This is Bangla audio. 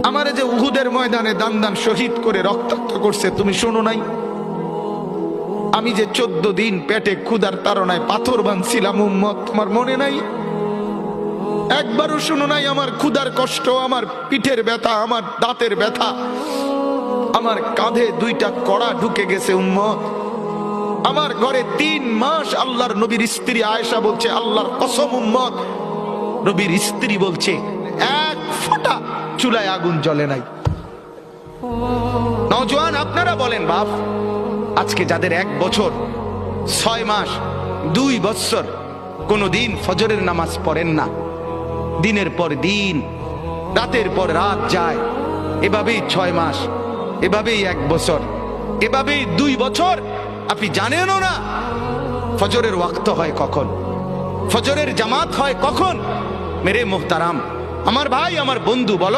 আমারে যে উহুদের ময়দানে দান দান শহীদ করে রক্তাক্ত করছে, তুমি শোনো নাই? আমি যে 14 দিন পেটে ক্ষুধার তাড়নায় পাথর বাঁধছিলাম উম্মত, তোমার মনে নাই? একবারও শুনো নাই আমার ক্ষুধার কষ্ট, আমার পিঠের ব্যথা, আমার দাঁতের ব্যথা, আমার কাঁধে 2টা কড়া ঢুকে গেছে উম্মত। আমার ঘরে 3 মাস আল্লাহর নবীর স্ত্রী আয়েশা বলছে, আল্লাহর কসম উম্মত, নবীর স্ত্রী বলছে এক ফোঁটা চুলায় আগুন জ্বলে নাই। নওজোয়ান আপনারা বলেন বাপ, আজকে যাদের 1 বছর 6 মাস 2 বছর কোনদিন ফজরের নামাজ পড়েন না, দিনের পর দিন রাতের পর রাত যায়, এভাবেই 6 মাস, এভাবেই 1 বছর, এভাবেই 2 বছর, আপনি জানেনও না ফজরের ওয়াক্ত হয় কখন, ফজরের জামাত হয় কখন। মেরে মুহতারাম, আমার ভাই, আমার বন্ধু, বলো